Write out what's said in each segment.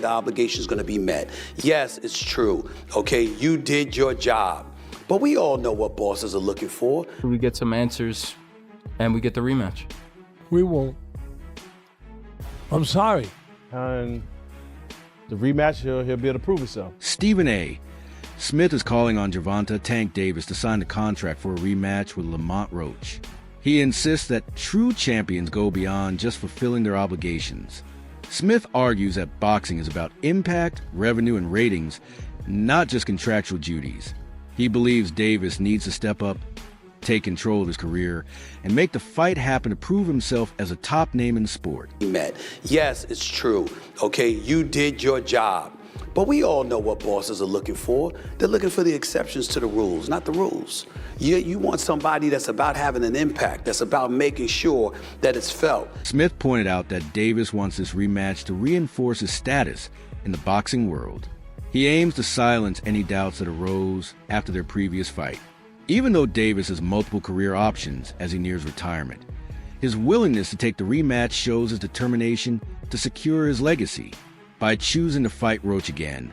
The obligation is going to be met. Yes, it's true. Okay, you did your job. But we all know what bosses are looking for. We get some answers, and we get the rematch. We won't. I'm sorry. And the rematch, he'll be able to prove himself. Stephen A. Smith is calling on Gervonta Tank Davis to sign the contract for a rematch with Lamont Roach. He insists that true champions go beyond just fulfilling their obligations. Smith argues that boxing is about impact, revenue, and ratings, not just contractual duties. He believes Davis needs to step up, take control of his career, and make the fight happen to prove himself as a top name in the sport. Yes, it's true. Okay, you did your job. But we all know what bosses are looking for. They're looking for the exceptions to the rules, not the rules. You want somebody that's about having an impact, that's about making sure that it's felt. Smith pointed out that Davis wants this rematch to reinforce his status in the boxing world. He aims to silence any doubts that arose after their previous fight. Even though Davis has multiple career options as he nears retirement, his willingness to take the rematch shows his determination to secure his legacy. By choosing to fight Roach again,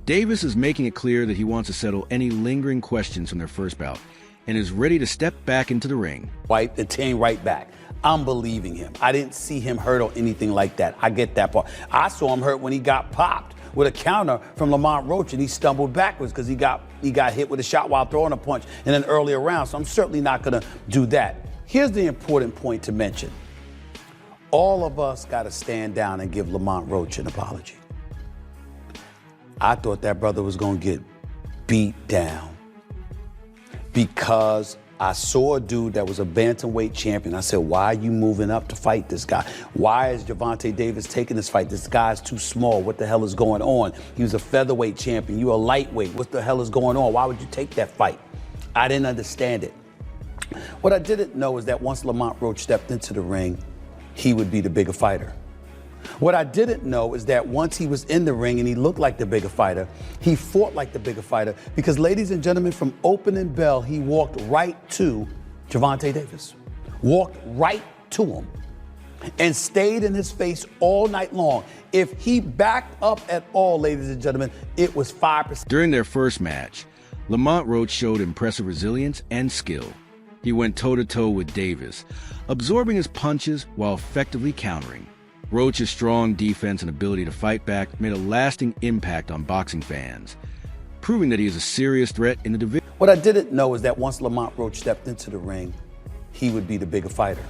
Davis is making it clear that he wants to settle any lingering questions from their first bout and is ready to step back into the ring. Wipe the team right back. I'm believing him. I didn't see him hurt or anything like that. I get that part. I saw him hurt when he got popped with a counter from Lamont Roach and he stumbled backwards because he got hit with a shot while throwing a punch in an earlier round. So I'm certainly not going to do that. Here's the important point to mention. All of us got to stand down and give Lamont Roach an apology. I thought that brother was going to get beat down because I saw a dude that was a bantamweight champion. I said, why are you moving up to fight this guy? Why is Gervonta Davis taking this fight? This guy's too small. What the hell is going on? He was a featherweight champion. You're a lightweight. What the hell is going on? Why would you take that fight? I didn't understand it. What I didn't know is that once Lamont Roach stepped into the ring, he would be the bigger fighter. What I didn't know is that once he was in the ring and he looked like the bigger fighter, he fought like the bigger fighter because, ladies and gentlemen, from opening bell, he walked right to Gervonta Davis. Walked right to him and stayed in his face all night long. If he backed up at all, ladies and gentlemen, it was 5%. During their first match, Lamont Roach showed impressive resilience and skill. He went toe-to-toe with Davis, absorbing his punches while effectively countering. Roach's strong defense and ability to fight back made a lasting impact on boxing fans, proving that he is a serious threat in the division. What I didn't know is that once Lamont Roach stepped into the ring, he would be the bigger fighter.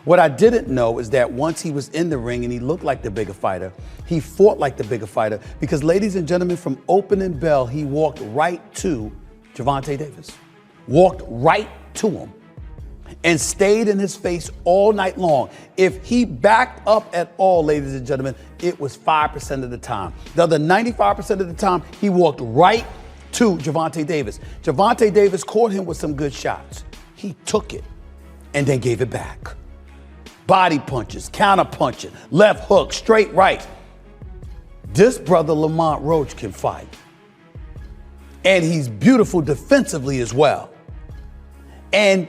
What I didn't know is that once he was in the ring and he looked like the bigger fighter, he fought like the bigger fighter because, ladies and gentlemen, from opening bell, he walked right to Gervonta Davis. Walked right to him and stayed in his face all night long. If he backed up at all, ladies and gentlemen, it was 5% of the time. The other 95% of the time, he walked right to Gervonta Davis. Gervonta Davis caught him with some good shots. He took it and then gave it back. Body punches, counter punches, left hook, straight right. This brother Lamont Roach can fight. And he's beautiful defensively as well. And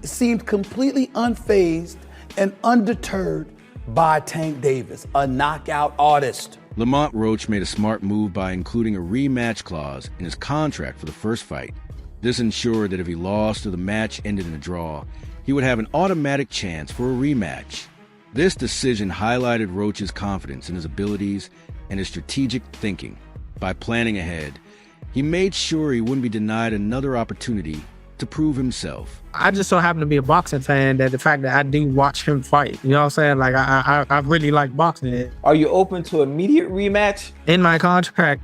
seemed completely unfazed and undeterred by Tank Davis, a knockout artist. Lamont Roach made a smart move by including a rematch clause in his contract for the first fight. This ensured that if he lost or the match ended in a draw, he would have an automatic chance for a rematch. This decision highlighted Roach's confidence in his abilities and his strategic thinking. By planning ahead, he made sure he wouldn't be denied another opportunity to prove himself. I just so happen to be a boxing fan that the fact that I do watch him fight, you know what I'm saying? Like, I really like boxing. Are you open to immediate rematch? In my contract,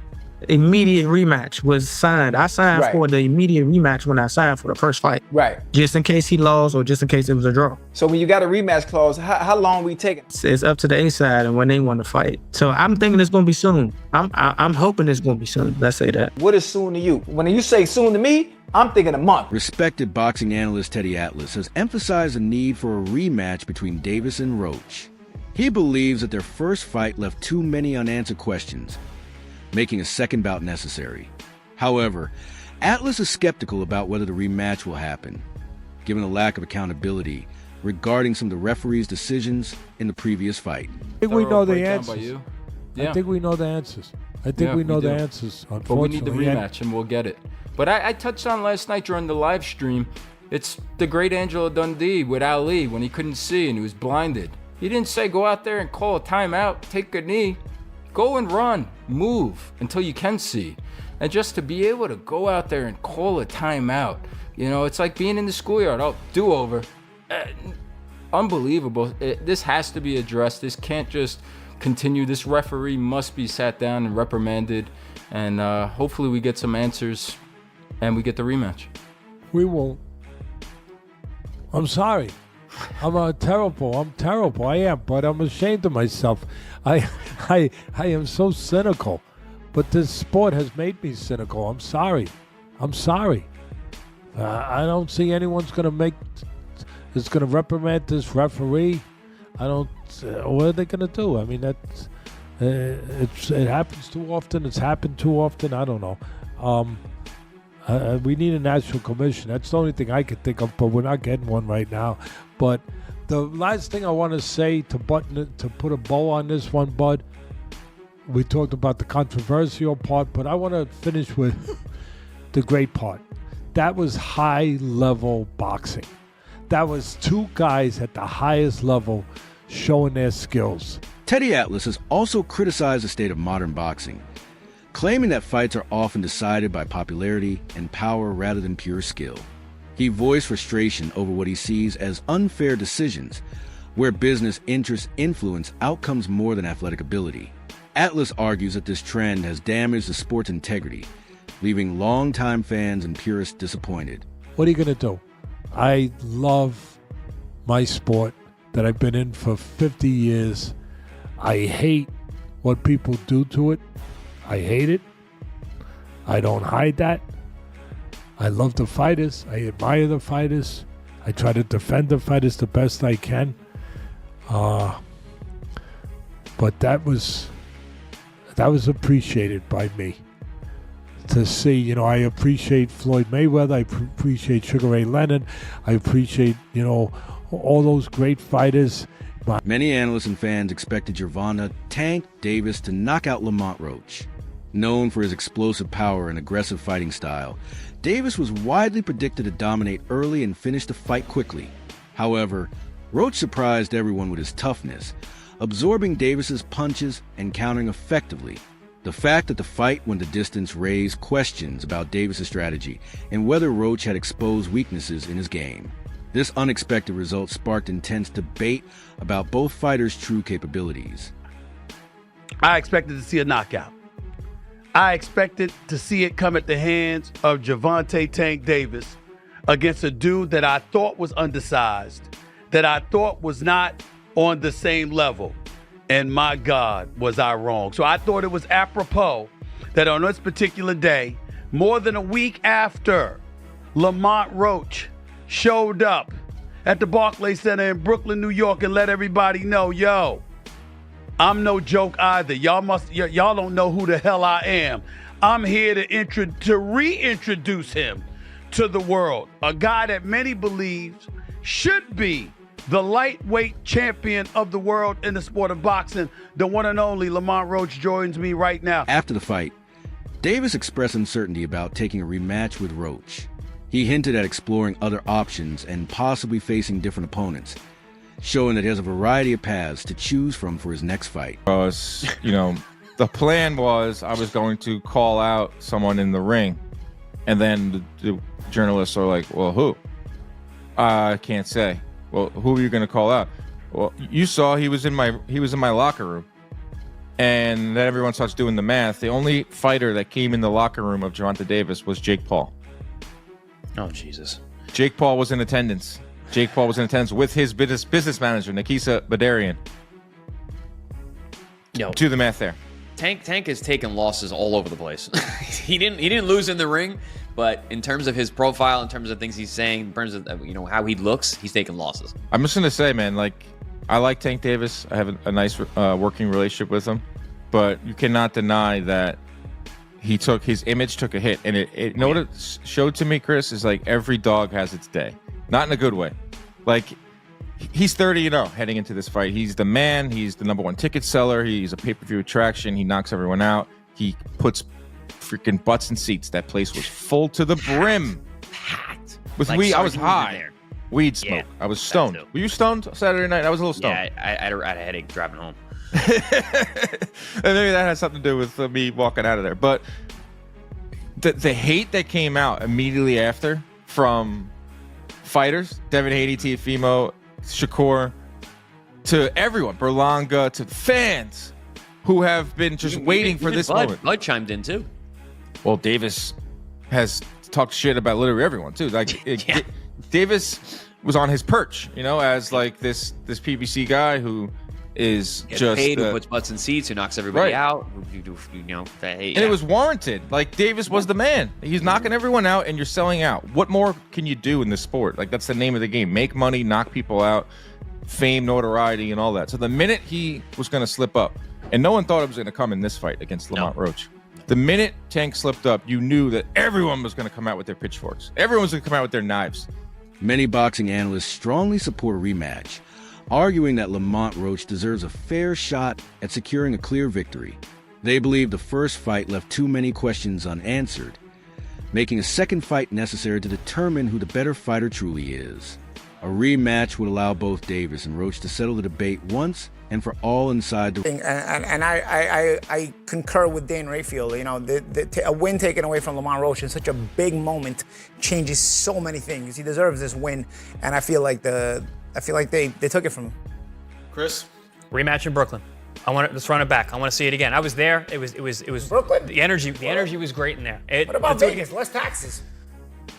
immediate rematch was signed. I signed for the immediate rematch when I signed for the first fight. Right. Just in case he lost or just in case it was a draw. So when you got a rematch clause, how long we taking? It's up to the A side and when they want to fight. So I'm thinking it's going to be soon. I'm hoping it's going to be soon. Let's say that. What is soon to you? When you say soon to me, I'm thinking a month. Respected boxing analyst Teddy Atlas has emphasized the need for a rematch between Davis and Roach. He believes that their first fight left too many unanswered questions, making a second bout necessary. However, Atlas is skeptical about whether the rematch will happen, given the lack of accountability regarding some of the referee's decisions in the previous fight. I think we know the answers. Yeah. I think we know the answers. I think we know the answers, But we need unfortunately. the rematch, and we'll get it. But I touched on last night during the live stream. It's the great Angelo Dundee with Ali when he couldn't see and he was blinded. He didn't say go out there and call a timeout, take a knee. Go and run, move until you can see. And just to be able to go out there and call a timeout, you know, it's like being in the schoolyard. Oh, do over. Unbelievable. This has to be addressed. This can't just continue. This referee must be sat down and reprimanded. And hopefully we get some answers and we get the rematch. We won't. I'm sorry. I'm terrible. I am, but I'm ashamed of myself. I am so cynical. But this sport has made me cynical. I'm sorry. I don't see anyone's going to reprimand this referee. What are they going to do? I mean, it happens too often. It's happened too often. I don't know. We need a national commission. That's the only thing I can think of, but we're not getting one right now. But the last thing I want to say to put a bow on this one, Bud, we talked about the controversial part, but I want to finish with the great part. That was high-level boxing. That was two guys at the highest level showing their skills. Teddy Atlas has also criticized the state of modern boxing, claiming that fights are often decided by popularity and power rather than pure skill. He voiced frustration over what he sees as unfair decisions, where business interests influence outcomes more than athletic ability. Atlas argues that this trend has damaged the sport's integrity, leaving longtime fans and purists disappointed. What are you going to do? I love my sport that I've been in for 50 years. I hate what people do to it. I hate it. I don't hide that. I love the fighters. I admire the fighters. I try to defend the fighters the best I can. But that was appreciated by me. To see, you know, I appreciate Floyd Mayweather. I appreciate Sugar Ray Leonard. I appreciate, you know, all those great fighters. Many analysts and fans expected Gervonta, Tank Davis to knock out Lamont Roach. Known for his explosive power and aggressive fighting style, Davis was widely predicted to dominate early and finish the fight quickly. However, Roach surprised everyone with his toughness, absorbing Davis's punches and countering effectively. The fact that the fight went the distance raised questions about Davis's strategy and whether Roach had exposed weaknesses in his game. This unexpected result sparked intense debate about both fighters' true capabilities. I expected to see a knockout. I expected to see it come at the hands of Gervonta Tank Davis against a dude that I thought was undersized, that I thought was not on the same level. And my God, was I wrong. So I thought it was apropos that on this particular day, more than a week after Lamont Roach showed up at the Barclays Center in Brooklyn, New York, and let everybody know, yo, I'm no joke either. Y'all don't know who the hell I am. I'm here to reintroduce him to the world. A guy that many believe should be the lightweight champion of the world in the sport of boxing. The one and only Lamont Roach joins me right now. After the fight, Davis expressed uncertainty about taking a rematch with Roach. He hinted at exploring other options and possibly facing different opponents, showing that he has a variety of paths to choose from for his next fight. The plan was I was going to call out someone in the ring, and then the journalists are like, well, who? I can't say. Well, who are you going to call out? Well, you saw he was in my locker room. And then everyone starts doing the math. The only fighter that came in the locker room of Gervonta Davis was Jake Paul. Oh, Jesus. Jake Paul was in attendance. Jake Paul was in attendance with his business manager, Nikisa Badarian. Do the math there. Tank has taken losses all over the place. He didn't lose in the ring, but in terms of his profile, in terms of things he's saying, in terms of how he looks, he's taken losses. I'm just gonna say, man, I like Tank Davis. I have a nice working relationship with him, but you cannot deny that his image took a hit, and it what it showed to me, Chris, is like every dog has its day, not in a good way. Like he's 30-0 heading into this fight. He's the man. He's the #1 ticket seller. He's a pay-per-view attraction. He knocks everyone out. He puts freaking butts in seats. That place was full to the brim. Packed. With Like weed, I was sardines in high. there. Weed smoke. Yeah, I was stoned. dope. Were you stoned Saturday night? I was a little stoned. Yeah, I had a headache driving home. And maybe that has something to do with me walking out of there. But the hate that came out immediately after from fighters, Devin Haney, Teofimo, Shakur, to everyone, Berlanga, to fans who have been just waiting for this moment. Bud chimed in too. Well, Davis has talked shit about literally everyone too. Like Davis was on his perch, as like this PBC guy who is Gets just paid, who puts butts in seats, who knocks everybody Right. out. And it was warranted. Like Davis was the man. He's knocking everyone out, and you're selling out. What more can you do in this sport? Like that's the name of the game: make money, knock people out, fame, notoriety, and all that. So the minute he was going to slip up, and no one thought it was going to come in this fight against Lamont Roach. The minute Tank slipped up, you knew that everyone was going to come out with their pitchforks. Everyone was going to come out with their knives. Many boxing analysts strongly support a rematch, arguing that Lamont Roach deserves a fair shot at securing a clear victory. They believe the first fight left too many questions unanswered, making a second fight necessary to determine who the better fighter truly is. A rematch would allow both Davis and Roach to settle the debate once and for all inside the ring. And I concur with Dan Rayfield. A win taken away from Lamont Roach in such a big moment changes so many things. He deserves this win, and I feel like they took it from him. Chris? Rematch in Brooklyn. Let's run it back. I want to see it again. I was there. It was Brooklyn. The energy was great in there. What about Vegas? Less taxes.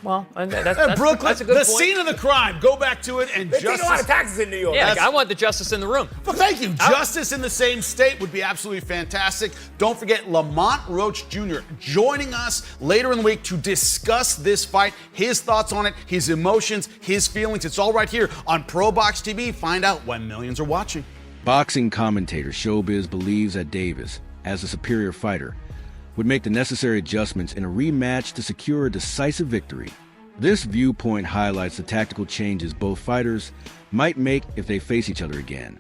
Well, that's Brooklyn, that's a good the point. scene of the crime. Go back to it and They take a lot of taxes in New York. Yeah, I want the justice in the room. Well, thank you. Justice in the same state would be absolutely fantastic. Don't forget Lamont Roach Jr. joining us later in the week to discuss this fight, his thoughts on it, his emotions, his feelings. It's all right here on Pro Box TV. Find out when millions are watching. Boxing commentator Showbiz believes that Davis, as a superior fighter, would make the necessary adjustments in a rematch to secure a decisive victory. This viewpoint highlights the tactical changes both fighters might make if they face each other again.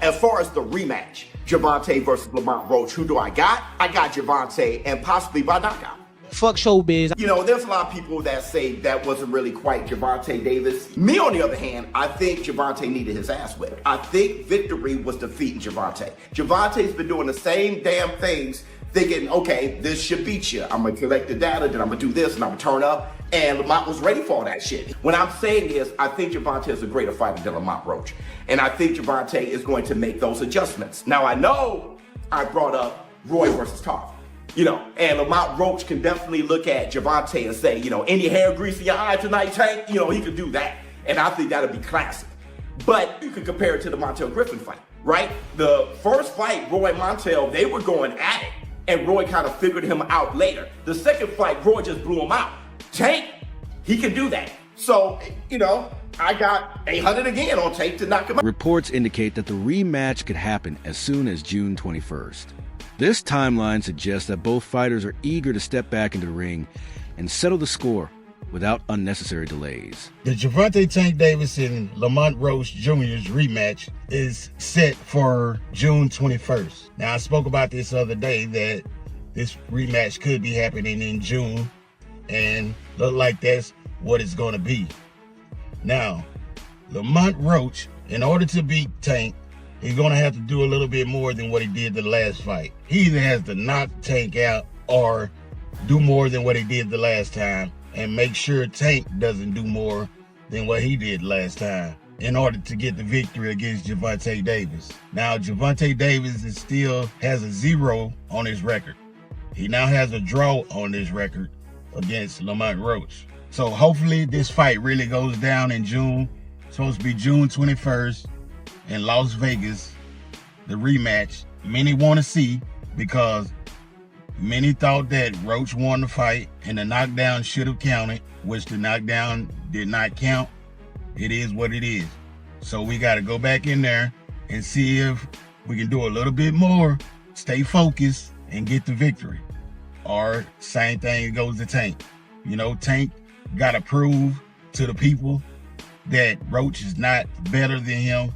As far as the rematch, Gervonta versus Lamont Roach, who do I got? I got Gervonta, and possibly by knockout. Fuck Showbiz. There's a lot of people that say that wasn't really quite Gervonta Davis. Me, on the other hand, I think Gervonta needed his ass whipped. I think victory was defeating Gervonta. Gervonta's been doing the same damn things, thinking, okay, this should beat you. I'm gonna collect the data, then I'm gonna do this, and I'm gonna turn up. And Lamont was ready for all that shit. What I'm saying is, I think Gervonta is a greater fighter than Lamont Roach. And I think Gervonta is going to make those adjustments. Now, I know I brought up Roy versus Tarver. And Lamont Roach can definitely look at Gervonta and say, any hair grease in your eye tonight, Tank? He could do that. And I think that'll be classic. But you could compare it to the Montel Griffin fight, right? The first fight, Roy and Montel, they were going at it. And Roy kind of figured him out later. The second fight, Roy just blew him out. Tank, he can do that. So, I got 800 again on Tank to knock him out. Reports indicate that the rematch could happen as soon as June 21st. This timeline suggests that both fighters are eager to step back into the ring and settle the score without unnecessary delays. The Gervonta Tank Davis and Lamont Roach Jr.'s rematch is set for June 21st. Now, I spoke about this the other day that this rematch could be happening in June, and look like that's what it's going to be. Now, Lamont Roach, in order to beat Tank, he's going to have to do a little bit more than what he did the last fight. He either has to knock Tank out or do more than what he did the last time and make sure Tank doesn't do more than what he did last time in order to get the victory against Gervonta Davis. Now, Gervonta Davis still has a 0 on his record. He now has a draw on his record against Lamont Roach. So hopefully this fight really goes down in June. It's supposed to be June 21st in Las Vegas, the rematch. Many want to see because many thought that Roach won the fight and the knockdown should have counted, which the knockdown did not count. It is what it is. So we got to go back in there and see if we can do a little bit more, stay focused, and get the victory. Or same thing goes to Tank. Tank got to prove to the people that Roach is not better than him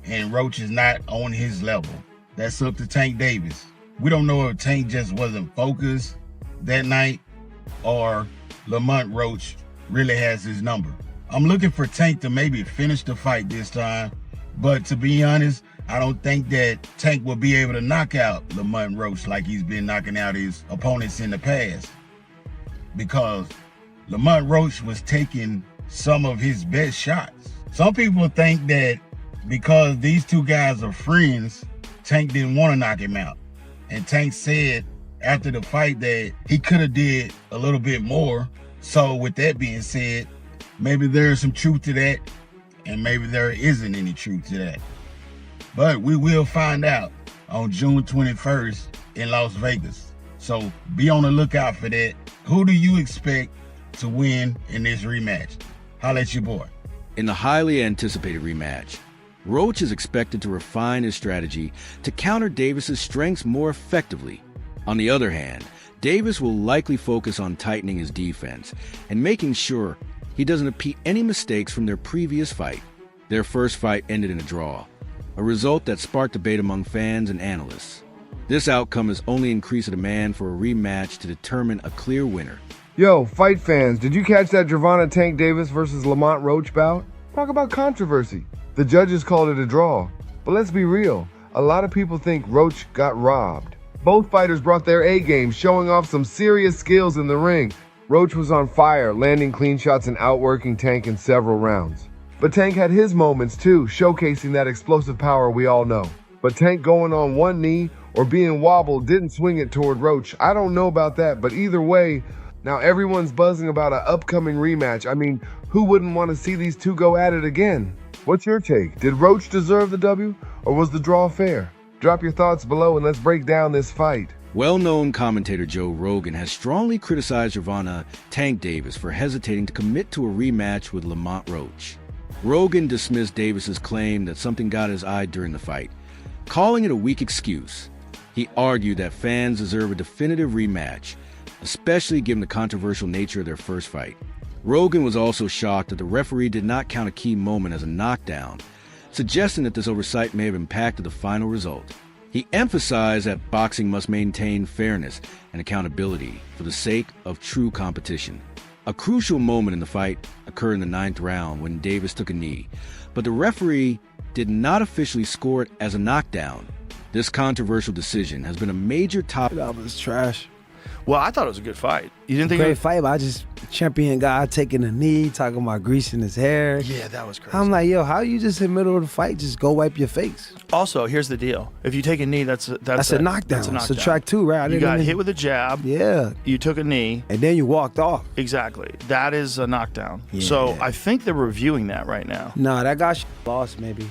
and Roach is not on his level. That's up to Tank Davis. We don't know if Tank just wasn't focused that night or Lamont Roach really has his number. I'm looking for Tank to maybe finish the fight this time, but to be honest, I don't think that Tank will be able to knock out Lamont Roach like he's been knocking out his opponents in the past, because Lamont Roach was taking some of his best shots. Some people think that because these two guys are friends, Tank didn't want to knock him out. And Tank said after the fight that he could have did a little bit more. So with that being said, maybe there's some truth to that, and maybe there isn't any truth to that. But we will find out on June 21st in Las Vegas. So be on the lookout for that. Who do you expect to win in this rematch? Holla at your boy. In the highly anticipated rematch, Roach is expected to refine his strategy to counter Davis's strengths more effectively. On the other hand, Davis will likely focus on tightening his defense and making sure he doesn't repeat any mistakes from their previous fight. Their first fight ended in a draw, a result that sparked debate among fans and analysts. This outcome has only increased the demand for a rematch to determine a clear winner. Yo, fight fans, did you catch that Gervonta Tank Davis versus Lamont Roach bout? Talk about controversy. The judges called it a draw. But let's be real, a lot of people think Roach got robbed. Both fighters brought their A game, showing off some serious skills in the ring. Roach was on fire, landing clean shots and outworking Tank in several rounds. But Tank had his moments too, showcasing that explosive power we all know. But Tank going on one knee or being wobbled didn't swing it toward Roach. I don't know about that, but either way, now everyone's buzzing about an upcoming rematch. I mean, who wouldn't want to see these two go at it again? What's your take? Did Roach deserve the W, or was the draw fair? Drop your thoughts below and let's break down this fight. Well-known commentator Joe Rogan has strongly criticized Gervonta Tank Davis for hesitating to commit to a rematch with Lamont Roach. Rogan dismissed Davis's claim that something got his eye during the fight, calling it a weak excuse. He argued that fans deserve a definitive rematch, especially given the controversial nature of their first fight. Rogan was also shocked that the referee did not count a key moment as a knockdown, suggesting that this oversight may have impacted the final result. He emphasized that boxing must maintain fairness and accountability for the sake of true competition. A crucial moment in the fight occurred in the 9th round when Davis took a knee, but the referee did not officially score it as a knockdown. This controversial decision has been a major topic. That was trash. Well, I thought it was a good fight. You didn't think great fight, but I just champion guy taking a knee, talking about greasing his hair. Yeah, that was crazy. I'm like, yo, how you just in the middle of the fight just go wipe your face? Also, here's the deal: if you take a knee, that's a knockdown. That's a knockdown. Subtract 2, right? You got hit with a jab. Yeah. You took a knee, and then you walked off. Exactly. That is a knockdown. Yeah. So I think they're reviewing that right now. No, that guy lost maybe.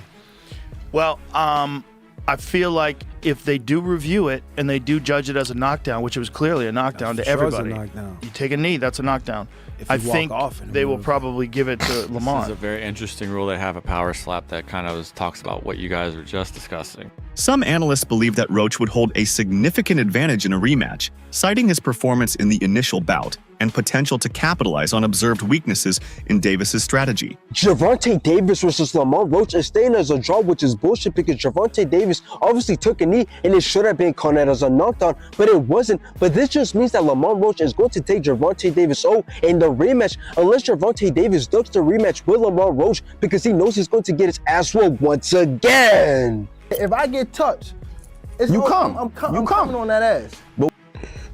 Well, I feel like if they do review it and they do judge it as a knockdown, which it was clearly a knockdown to everybody, you take a knee, that's a knockdown. I think they will probably give it to Lamont. This is a very interesting rule they have, a power slap that kind of talks about what you guys were just discussing. Some analysts believe that Roach would hold a significant advantage in a rematch, citing his performance in the initial bout and potential to capitalize on observed weaknesses in Davis's strategy. Gervonta Davis versus Lamont Roach is staying as a draw, which is bullshit because Gervonta Davis obviously took a knee and it should have been counted as a knockdown, but it wasn't. But this just means that Lamont Roach is going to take Gervonta Davis in the rematch, unless Gervonta Davis ducks the rematch with Lamont Roach because he knows he's going to get his ass whooped once again. If I get touched, I'm coming on that ass.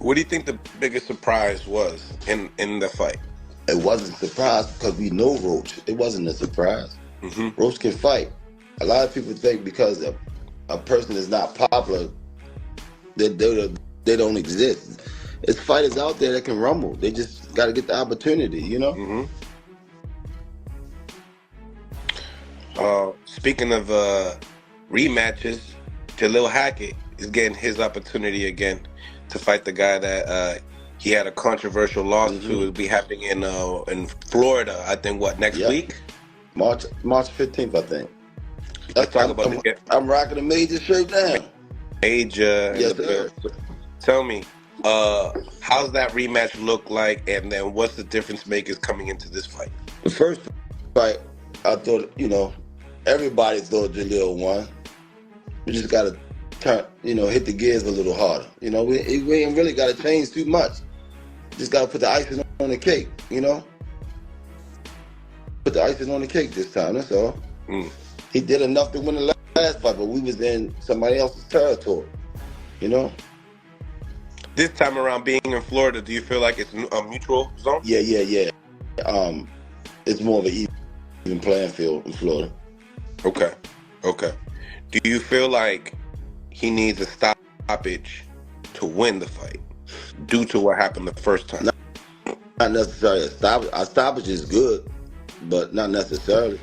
What do you think the biggest surprise was in the fight? It wasn't a surprise because we know Roach. It wasn't a surprise. Roach can fight. A lot of people think because a person is not popular, they don't exist. There's fighters out there that can rumble. They just got to get the opportunity, you know? Speaking of rematches, Jalil Hackett is getting his opportunity again to fight the guy that he had a controversial loss to. It'll be happening in Florida, I think, next week? March 15th, I think. Let's talk about it. I'm rocking a major shirt now. Major. Yes, sir. Tell me, how's that rematch look like, and then what's the difference makers coming into this fight? The first fight, I thought, everybody thought Jaleel won. We just got to turn, hit the gears a little harder. We ain't really got to change too much. Just got to put the icing on the cake, Put the icing on the cake this time, that's all. He did enough to win the last fight, but we was in somebody else's territory, This time around, being in Florida, do you feel like it's a mutual zone? Yeah. It's more of an even playing field in Florida. Okay. Do you feel like he needs a stoppage to win the fight due to what happened the first time? Not necessarily a stoppage. A stoppage is good, but not necessarily.